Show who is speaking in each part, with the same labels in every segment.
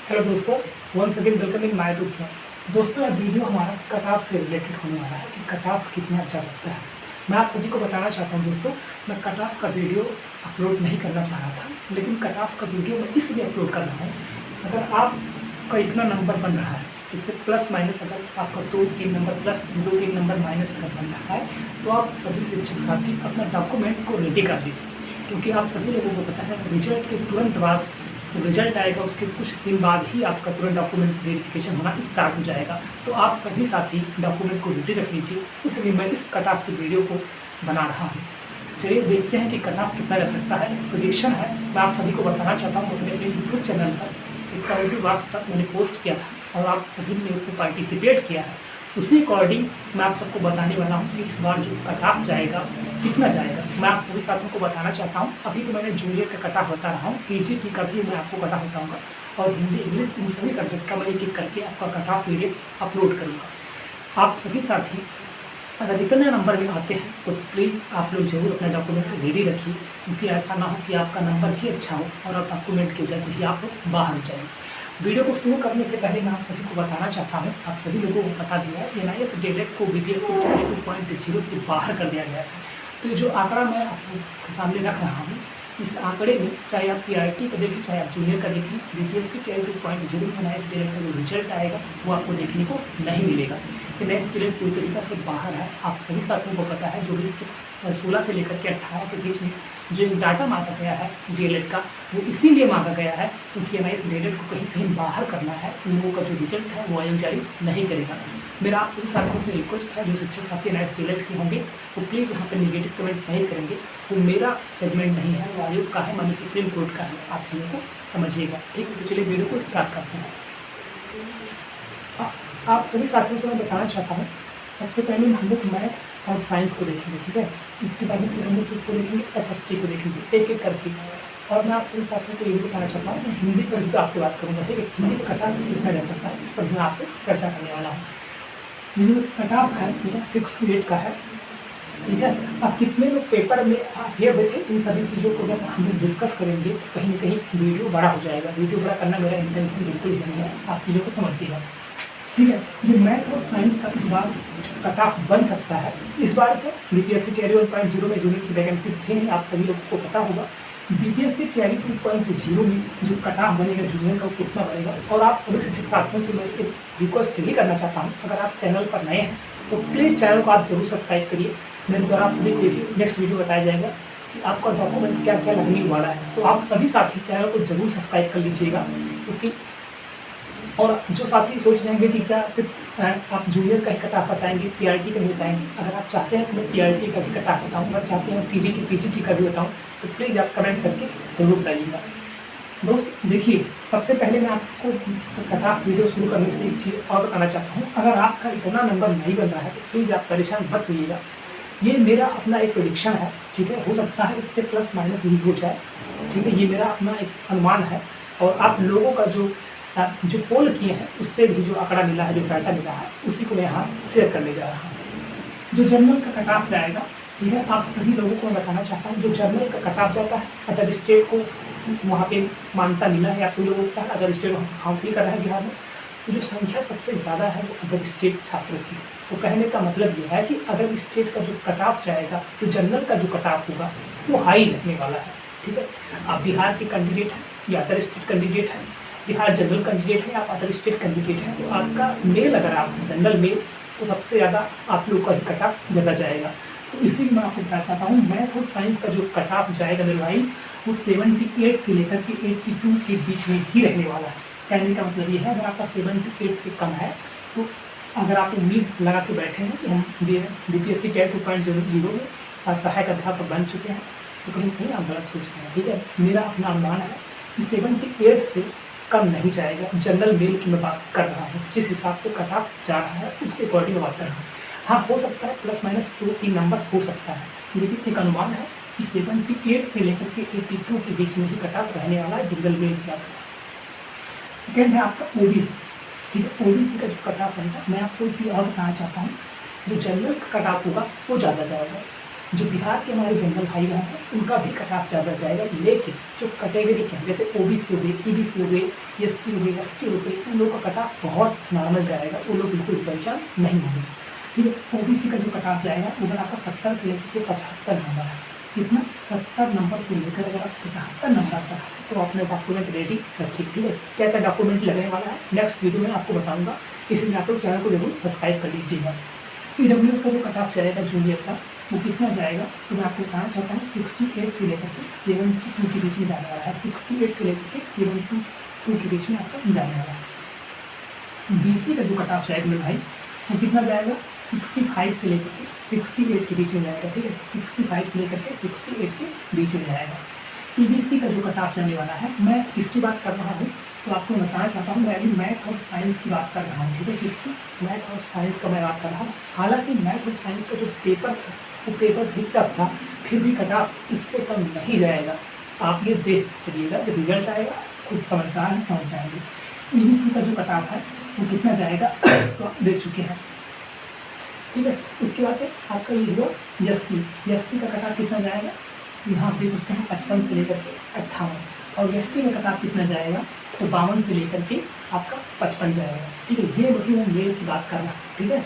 Speaker 1: Hello दोस्तों, once again welcome in my YouTube channel. दोस्तों, यह वीडियो हमारा कट ऑफ से रिलेटेड होने वाला है कि कट ऑफ कितना जा सकता है। मैं आप सभी को बताना चाहता हूं दोस्तों, मैं कट ऑफ का वीडियो अपलोड नहीं करना चाह रहा था, लेकिन कट ऑफ का वीडियो मैं इसलिए अपलोड कर रहा हूँ। अगर आपका इतना नंबर बन रहा है, इससे प्लस माइनस अगर आपका 2-3 नंबर प्लस 2-3 नंबर माइनस अगर बन रहा है, तो आप सभी शिक्षक साथी अपना डॉक्यूमेंट को रेडी कर लीजिए, क्योंकि आप सभी लोगों को पता है रिजल्ट के तुरंत बाद जब रिजल्ट आएगा उसके कुछ दिन बाद ही आपका तुरंत डॉक्यूमेंट वेरिफिकेशन होना स्टार्ट हो जाएगा। तो आप सभी साथी डॉक्यूमेंट को रेडी रख लीजिए, इसलिए मैं इस कट ऑफ की वीडियो को बना रहा हूँ। चलिए देखते हैं कि कट ऑफ कितना जा सकता है। प्रेडिक्शन है, मैं आप सभी को बताना चाहता हूँ अपने यूट्यूब चैनल पर एक कम्युनिटी बॉक्स पर मैंने पोस्ट किया था और आप सभी ने उसको पार्टिसिपेट किया है। उसी अकॉर्डिंग मैं आप सबको बताने वाला हूँ कि इस बार जो कट ऑफ जाएगा कितना जाएगा। मैं आप सभी साथियों को बताना चाहता हूँ, अभी तो मैंने जूनियर का कट ऑफ बता रहा हूँ, पीजीटी का भी मैं आपको कट ऑफ बताऊँगा और हिंदी इंग्लिश इन सभी सब्जेक्ट का मैं एक एक करके आपका कट ऑफ पीडीएफ अपलोड करूँगा। आप सभी साथी अगर इतने नंबर में आते हैं तो प्लीज़ आप लोग जरूर अपना डॉक्यूमेंट रेडी रखिए, क्योंकि ऐसा ना हो कि आपका नंबर ही अच्छा हो और आप डॉक्यूमेंट की वजह से ही आप बाहर जाएँ। वीडियो को शुरू करने से पहले मैं आप सभी को बताना चाहता हूँ, आप सभी लोगों को बता दिया है NIS डायरेक्ट को बीपीएससी 2.0 से बाहर कर दिया गया है। तो ये जो आंकड़ा मैं आपके सामने रख रहा हूँ, इस आंकड़े में चाहे आप PRT का देखिए चाहे आप जूनियर का देखिए, बीपीएससी 2.0 में NIS डायरेक्ट का जो रिजल्ट आएगा वो आपको देखने को नहीं मिलेगा। NIS डायरेक्ट पूरी तरीके से बाहर है। आप सभी साथियों को पता है जो भी 16 से लेकर के 18 के बीच में जो डाटा मांगा गया है DLED का, वो इसीलिए मांगा गया है क्योंकि NIS DLED को कहीं कहीं बाहर करना है। उन लोगों का जो रिजल्ट है वो आयोग जारी नहीं करेगा। मेरा आप सभी साथियों से रिक्वेस्ट है, जो शिक्षक साथी NIS DLED के होंगे वो प्लीज़ यहाँ पर निगेटिव कमेंट नहीं करेंगे। वो मेरा जजमेंट नहीं है, वो आयोग का है, माननीय सुप्रीम कोर्ट का है। आप चीज़ों को समझिएगा, ठीक है। तो चलिए वीडियो को स्टार्ट करते हैं। आप सभी साथियों से मैं बताना चाहता हूँ, सबसे पहले हम लोग मैथ और साइंस को देखेंगे, ठीक है। इसके बाद फिर हम लोग किसको देखेंगे, SST को देखेंगे एक एक करके। और मैं आप सभी साथियों को ये भी बताना चाहता हूँ, मैं हिंदी पर भी आपसे बात करूँगा, ठीक है। हिंदी का कट ऑफ कितना जा सकता है इस पर मैं आपसे चर्चा करने वाला हूँ। हिंदी कट ऑफ है 6 to 8 का है, ठीक है। अब कितने लोग पेपर में ये हुए थे, इन सभी चीज़ों को जब हम लोग डिस्कस करेंगे तो कहीं ना कहीं वीडियो बड़ा हो जाएगा। वीडियो बड़ा करना मेरा इंटेंशन बिल्कुल नहीं है, आप चीज़ों को समझिएगा, ठीक है। जो मैथ और साइंस का इस बार कट ऑफ बन सकता है, इस बार तो बीपीएससी कैरी 1.0 में जूनियर की वैकेंसी थी नहीं, आप सभी लोगों को पता होगा। बीपीएससी कैरी 2.0 में जो कट ऑफ बनेगा जूनियर का, वो कितना बनेगा। और आप सभी शिक्षक साथियों से मैं एक रिक्वेस्ट यही करना चाहता हूँ, अगर आप चैनल पर नए हैं तो प्लीज़ चैनल को आप जरूर सब्सक्राइब करिए। मेरे द्वारा आप सभी को नेक्स्ट वीडियो बताया जाएगा कि आपका डॉक्यूमेंट क्या क्या लगने वाला है। तो आप सभी साथी चैनल को जरूर सब्सक्राइब कर लीजिएगा, क्योंकि और जो साथी सोच रहे हैं कि क्या सिर्फ आप जूनियर का ही कट ऑफ बताएंगे, PRT का नहीं बताएंगे, अगर आप चाहते हैं कि मैं PRT का भी कट ऑफ बताऊँ, अगर चाहते हैं PGT का भी बताऊँ, तो प्लीज़ आप कमेंट करके जरूर बताइएगा। दोस्त देखिए, सबसे पहले मैं आपको कट ऑफ वीडियो शुरू करने से एक चीज़ और बताना चाहता हूँ, अगर आपका इतना नंबर नहीं बन रहा है तो प्लीज़ आप परेशान मत होइएगा। ये मेरा अपना एक प्रेडिक्शन है, ठीक है। हो सकता है इससे प्लस माइनस भी हो जाए, ठीक है। ये मेरा अपना एक अनुमान है और आप लोगों का जो पोल किए हैं उससे भी जो आंकड़ा मिला है, जो डाटा मिला है, उसी को मैं यहाँ शेयर करने जा रहा हूँ। जो जनरल का कट ऑफ जाएगा, ठीक है, आप सभी लोगों को मैं बताना चाहता हूँ, जो जनरल का कट ऑफ जाता है अदर स्टेट को वहाँ पे मान्यता मिला है, आप लोगों को अदर स्टेट काउंट कर रहा है बिहार में, तो जो संख्या सबसे ज़्यादा है वो अदर स्टेट छात्रों की। तो कहने का मतलब ये है कि अदर स्टेट का जो कट ऑफ जाएगा, तो जनरल का जो कट ऑफ होगा वो हाई रहने वाला है, ठीक है। आप बिहार के कैंडिडेट हैं या अदर स्टेट कैंडिडेट हैं, बिहार जनरल कैंडिडेट है, आप अदर स्टेट कैंडिडेट हैं, तो आपका मेल अगर आप जनरल मेल तो सबसे ज़्यादा आप लोग का ही कट ऑफ ज़्यादा जाएगा। तो इसी मैं आपको बताना चाहता हूँ, मैथ और साइंस का जो कट ऑफ जाएगा मेरे भाई, वो 78 से लेकर के 82 के बीच में ही रहने वाला है। कहने का मतलब ये है, अगर आपका 78 से कम है तो अगर आप उम्मीद लगा के बैठे हैं कि हम बीपीएससी कैरी 2.0 में सहायक अध्यापक बन चुके हैं, तो कहीं कहीं आप गलत सोच रहे हैं, ठीक है। मेरा अपना अनुमान है कि 78 से कम नहीं जाएगा। जनरल मेल की मैं बात कर रहा हूँ, जिस हिसाब से कट ऑफ जा रहा है उसके अकॉर्डिंग बात कर रहा हूँ। हाँ, हो सकता है प्लस माइनस 2-3 नंबर हो सकता है, लेकिन एक अनुमान है कि 78 से लेकर के 82 के बीच में ही कट ऑफ रहने वाला है जनरल मेल की। सेकेंड है आपका OBC, ठीक है। OBC का जो कट ऑफ रहेगा, मैं आपको एक चीज़ और बताना चाहता हूँ, जो जनरल का कट ऑफ होगा वो ज़्यादा जाएगा, जो बिहार के हमारे जनरल भाई बहन हैं उनका भी कट ऑफ ज़्यादा जाएगा, लेकिन जो कैटेगरी के हैं जैसे ओबीसी हो गए, ईबीसी हो गए, एससी हो गए, एसटी हो गए, उन लोगों का कट ऑफ बहुत नॉर्मल जाएगा, वो लोग बिल्कुल परेशान नहीं होंगे। ठीक है, ओबीसी का जो कट ऑफ जाएगा वो अगर आपका 70 से लेकर 75 नंबर है, कितना 70 नंबर से लेकर अगर आप 75 नंबर तक तो अपने डॉक्यूमेंट रेडी रखिए। ठीक है, क्या क्या डॉक्यूमेंट लगने वाला है नेक्स्ट वीडियो में आपको बताऊंगा, इसलिए आप लोग चैनल को जरूर सब्सक्राइब कर लीजिएगा। ईडब्ल्यूएस का जो कट ऑफ जाएगा जूनियर का वो कितना जाएगा तो मैं आपको बताना चाहता हूँ 68 से लेकर के 72 के बीच में जाने वाला है, 68 से लेकर के 72 के बीच में आपका जाने वाला है। बीसी का जो कट ऑफ जाएगा मेरे भाई वो कितना जाएगा 65 से लेकर के 68 के बीच में जाएगा। ठीक है, 65 से लेकर के 68 के बीच में जाएगा। ईबीसी का जो कट ऑफ जाने वाला है, मैं इसकी बात कर रहा हूँ तो आपको बताना चाहता हूँ, मैं अभी मैथ और साइंस की बात कर रहा हूँ। ठीक है, किसकी, मैथ और साइंस का मैं बात कर रहा हूँ। हालांकि मैथ और साइंस का जो पेपर था वो पेपर भी टफ था, फिर भी कट ऑफ इससे कम नहीं जाएगा। आप ये देख चलिएगा, जब रिजल्ट आएगा खुद समझदार है समझ जाएंगे। ईबीसी का जो कट ऑफ है वो कितना जाएगा तो आप देख चुके हैं। ठीक है, उसके बाद आपका ये हुआ एससी का कट ऑफ कितना जाएगा, यहाँ आप देख सकते हैं 55 से लेकर के 58, और एसटी का कट ऑफ कितना जाएगा तो 52 से लेकर के आपका 55 जाएगा। ठीक है, ये बल्कि मैं मेल की बात कर रहा हूँ। ठीक है,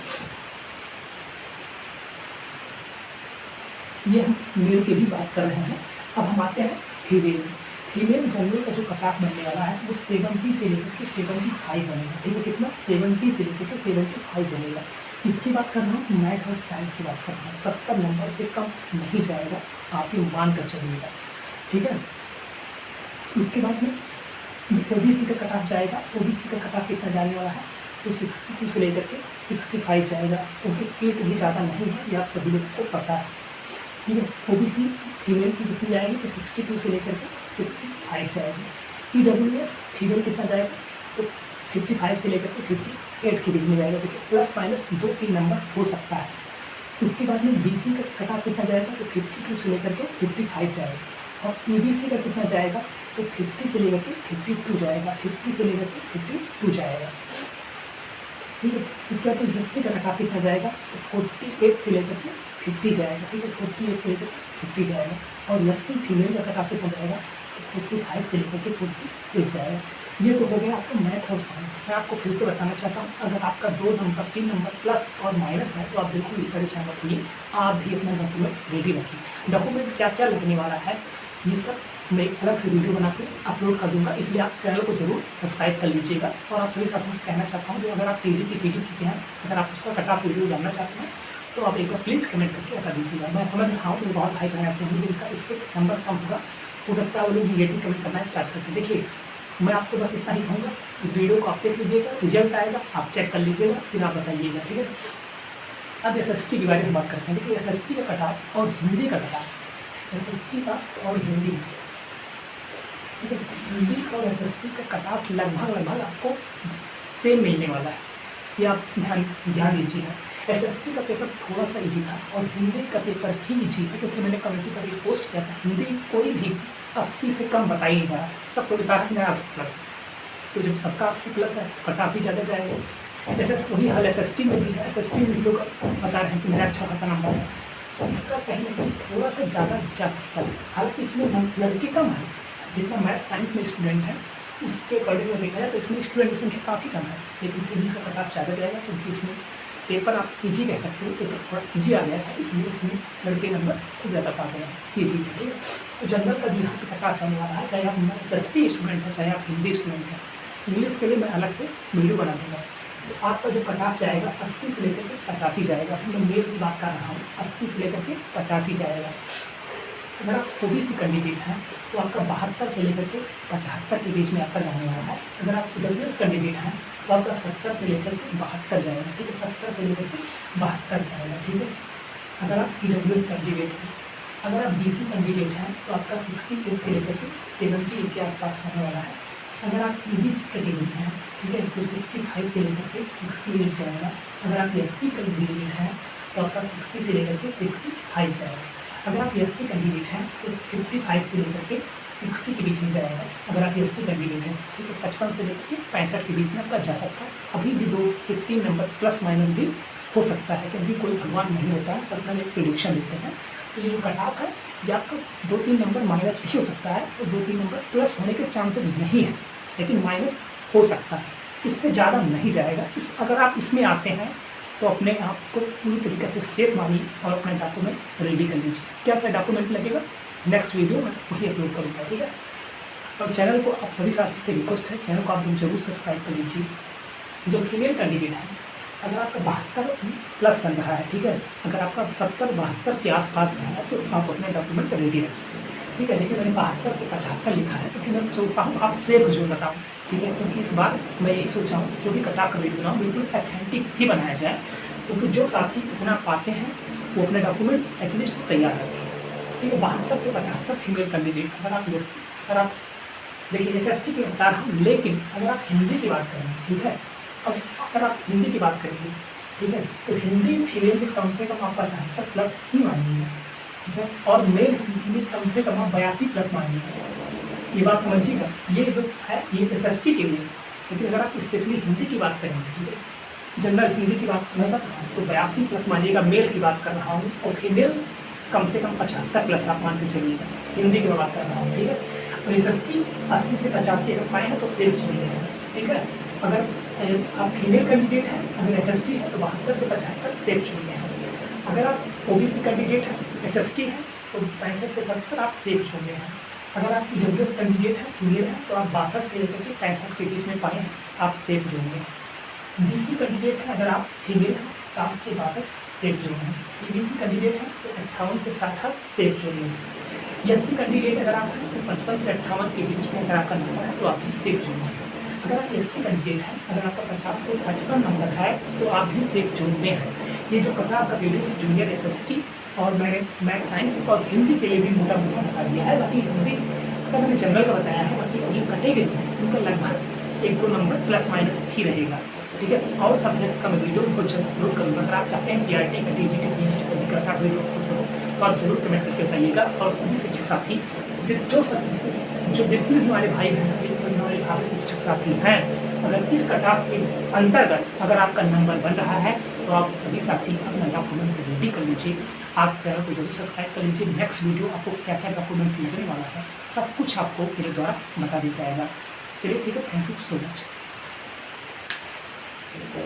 Speaker 1: ये हम मेल की भी बात कर रहे हैं। अब हम आते हैं फीमेल जनरल का जो कट ऑफ बनने वाला है वो 70 से लेकर के 75 बनेगा। ठीक है, कितना 70 से लेकर के 75 बनेगा। इसकी बात कर रहा हूँ, मैथ और साइंस की बात कर रहा हूँ। 70 नंबर से कम नहीं जाएगा, आप ये मान कर चलिएगा। ठीक है, उसके बाद में ओबीसी का कट ऑफ जाएगा। ओबीसी का कट ऑफ कितना जाने वाला है तो 62 से लेकर के 65 जाएगा। उनकी स्पीड भी ज़्यादा नहीं है, ये आप सभी लोगों को पता है। ठीक है, ओबीसी फीमेल की कितनी जाएगी तो 62 से लेकर के 65 जाएगी। ईडब्ल्यूएस फीमेल कितना जाएगा तो 55 से लेकर के 58 के बीच में जाएगा। ठीक है, प्लस माइनस 2-3 नंबर हो सकता है। उसके बाद में बीसी का कट ऑफ कितना जाएगा तो 52 से लेकर के 55 जाएगा, और ईबीसी का कितना जाएगा तो 50 से लेकर के 52 जाएगा, 50 से लेकर के 52 जाएगा। ठीक है, उसके बाद तो एससी का कट ऑफ कितना जाएगा तो 48 से लेकर के 50 जाएगा। ठीक है, 48 से लेकर 50 जाएगा, और एससी फीमेल का कट ऑफ कितना जाएगा तो 45 से लेकर के 48 जाएगा। ये तो हो गया आपका मैथ और साइंस। मैं आपको फिर से बताना चाहता हूँ, अगर आपका 2 नंबर 3 नंबर प्लस और माइनस है तो आप बिल्कुल भी परेशान मत होइए, आप भी अपना डॉक्यूमेंट रेडी रखिए। डॉक्यूमेंट क्या क्या लगने वाला है ये सब मैं एक अलग से वीडियो बना के अपलोड कर दूंगा, इसलिए आप चैनल को जरूर सब्सक्राइब कर लीजिएगा। और आप सभी साथियों से कहना चाहता हूँ कि अगर आप पीजी की चुके हैं, अगर आप उसका कट ऑफ वीडियो जानना चाहते हैं तो आप एक बार प्लीज़ कमेंट करके बता दीजिएगा। मैं समझ रहा हूँ कि बहुत भाई बहन ऐसे हैं जिनका इससे नंबर कम होगा, हो सकता है वो लोग निगेटिव कमेंट करना स्टार्ट करते। देखिए, मैं आपसे बस इतना ही कहूँगा, इस वीडियो को आप देख लीजिएगा, रिजल्ट आएगा आप चेक कर लीजिएगा, फिर आप बताइएगा। ठीक है, अब एसएसटी के बारे में बात करते हैं। देखिए, एसएसटी का कट ऑफ और हिंदी का कट ऑफ, एसएसटी का और हिंदी, ठीक है, हिंदी और एसएसटी का कट ऑफ लगभग आपको सेम मिलने वाला है, ये आप ध्यान दीजिएगा। एसएसटी का पेपर थोड़ा सा इजी था और हिंदी का पेपर भी इजी था, क्योंकि मैंने कमेटी पर एक पोस्ट किया था, हिंदी कोई भी 80 से कम बता ही नहीं रहा, सबको बता रहा है मेरा 80 प्लस है, तो जब सबका 80 प्लस है तो कट ऑफ भी ज़्यादा जाएगा। वही हाल एसएसटी में भी है, एसएसटी में भी लोग बता रहे हैं कि मेरा अच्छा खासा नंबर है, तो इसका कहीं ना कहीं थोड़ा सा ज़्यादा जा सकता है। हालांकि इसमें लड़की कम है, जितना मैथ साइंस में स्टूडेंट है उसके अकॉर्डिंग में देखा जाए तो इसमें स्टूडेंट की संख्या काफ़ी कम है, लेकिन फिर इसका कट ऑफ ज़्यादा जाएगा, क्योंकि इसमें पेपर आप ईजी कह सकते हो, पेपर थोड़ा ईजी आ गया था, इसलिए इसमें लड़के नंबर खूब ज़्यादा पा गए हैं ईजी के लिए। तो जनरल का भी यहाँ पे कट ऑफ जाने वाला है, चाहे आप एसएसटी स्टूडेंट है चाहे आप हिंदी स्टूडेंट हैं। इंग्लिश के लिए मैं अलग से वीडियो बना दूँगा। तो आपका जो कट ऑफ जाएगा 80 से लेकर के 85 जाएगा। मैं मेल की बात कर रहा हूँ, 80 से लेकर के 85 जाएगा। अगर आप ओबीसी कैंडिडेट हैं तो आपका 72 से लेकर के 75 के बीच में आपका जाने वाला है। अगर आप ईडब्ल्यूएस कैंडिडेट हैं तो आपका 70 से लेकर के 72 जाएगा। ठीक है, 70 से लेकर के 72 जाएगा। ठीक है, अगर आप ईडब्ल्यूएस कैंडिडेट हैं। अगर आप बीसी कैंडिडेट हैं तो आपका 68 से लेकर के 70 के आसपास होने वाला है। अगर आप ईबीसी कैंडिडेट हैं, ठीक है, तो 65 से लेकर के 68 जाएगा। अगर आप एससी कैंडिडेट हैं तो आपका 60 से लेकर के 65 जाएगा। अगर आप एससी कैंडिडेट हैं तो 55 से लेकर के 60 के बीच में जाएगा। अगर आप एसटी कैंडिडेट हैं ठीक है, 55 से लेकर के 65 के बीच में आपका जा सकता है। अभी भी 2 से 3 नंबर प्लस माइनस भी हो सकता है, क्योंकि कोई भगवान नहीं होता है, सब में एक प्रिडिक्शन देते हैं। तो ये जो कट ऑफ है ये आपका 2-3 नंबर माइनस भी हो सकता है और 2-3 नंबर प्लस होने के चांसेस नहीं है, लेकिन माइनस हो सकता है, इससे ज़्यादा नहीं जाएगा। अगर आप इसमें आते हैं तो अपने आप को पूरी तरीके से सेफ मानिए और अपना डॉक्यूमेंट रेडी कर लीजिए। क्या क्या डॉक्यूमेंट लगेगा नेक्स्ट वीडियो में वही अपलोड करूँगा, ठीक है। और चैनल को आप सभी साथी से रिक्वेस्ट है, चैनल को आप जरूर सब्सक्राइब कर लीजिए। जो फीमेल कैंडिडेट है, अगर आपका 72 प्लस बन रहा है, ठीक है, अगर आपका 70-72 के आसपास है तो आप अपने डॉक्यूमेंट रेडी रखिए, ठीक है। लेकिन मैंने 72 से 75 लिखा है, तो मैं सोचता हूँ आप सेफ जो बताऊँ, ठीक है, क्योंकि इस बार मैं यही सोचा हूँ जो भी कटा कर वीडियो बनाऊँ बिल्कुल ऑथेंटिक ही बनाया जाए, क्योंकि जो साथी इतना पाते हैं वो अपने डॉक्यूमेंट एटलीस्ट तैयार रखें, ठीक है। 72 से 75 फीमेल कैंडिडेट, अगर आप देखिए SST की बता रहा हूँ, लेकिन अगर आप हिंदी की बात करें, ठीक है, अब अगर आप हिंदी की बात करेंगे, ठीक है, तो हिंदी फीमेल में कम से कम आप 75 प्लस ही मानिएगा, ठीक है, और मेल हिंदी कम से कम आप 82 प्लस मानिएगा। ये बात समझिएगा, ये जो है ये SST के लिए, लेकिन अगर आप स्पेशली हिंदी की बात करेंगे, ठीक है, जनरल हिंदी की बात मैं कर रहा हूँ तो 82 प्लस मानिएगा, मेल की बात कर रहा हूँ, और फीमेल कम से कम 75 प्लस आप मान के चलिएगा, हिंदी की मैं बात कर रहा हूँ, ठीक है। तो SST 80 से 85 अगर पाए हैं तो सेफ चुनिए, ठीक है। अगर आप फीमेल कैंडिडेट हैं, अगर SST है तो 72 से 75 सेफ चुनिए। अगर आप OBC कैंडिडेट हैं, SST है तो 65 से 70 आप सेफ चुनिए हैं। अगर आप EWS कैंडिडेट हैं, फीमेल है, तो आप 62 से लेकर के 65 के बीच में पाए हैं, आप सेफ चुनिए। BC कैंडिडेट है, अगर आप फीमेल हैं, 60 से 62 सेफ जोन है। EBC कैंडिडेट है तो 58 से 60 सेफ जोन है। SC कैंडिडेट अगर आप हैं तो 55 से 58 के बीच में अगर आपका नंबर है तो आप भी सेफ जोन है। अगर आप SC कैंडिडेट हैं, अगर आपका 50 से 55 नंबर है तो आप भी सेफ जोन में हैं। ये जो कटा आपका वीडियो जूनियर SST और मैंने मैथ साइंस और हिंदी के लिए भी मोटा मोटा बता दिया है, बाकी हिंदी का मैंने जनरल का बताया है, बाकी जो कटेंगे उनका लगभग 1-2 नंबर प्लस माइनस ही रहेगा, ठीक है। और सब्जेक्ट का मैं वीडियो कुछ अपलोड करूँगा। अगर आप चाहते हैं कि PRT का DGT का भी कटा वीडियो तो आप जरूर कमेंट करके बताइएगा। और सभी शिक्षक साथी जो जितने भी हमारे भाई बहन जितने हमारे भावी शिक्षक साथी हैं, अगर इस कटाव के अंतर्गत अगर आपका नंबर बन रहा है तो आप सभी साथी अपना डॉक्यूमेंट रेडी कर लीजिए। आप चैनल को जरूर सब्सक्राइब कर लीजिए। नेक्स्ट वीडियो आपको क्या क्या डॉक्यूमेंट लगने वाला है सब कुछ आपको मेरे द्वारा बता दिया जाएगा। चलिए ठीक है, थैंक यू सो मच।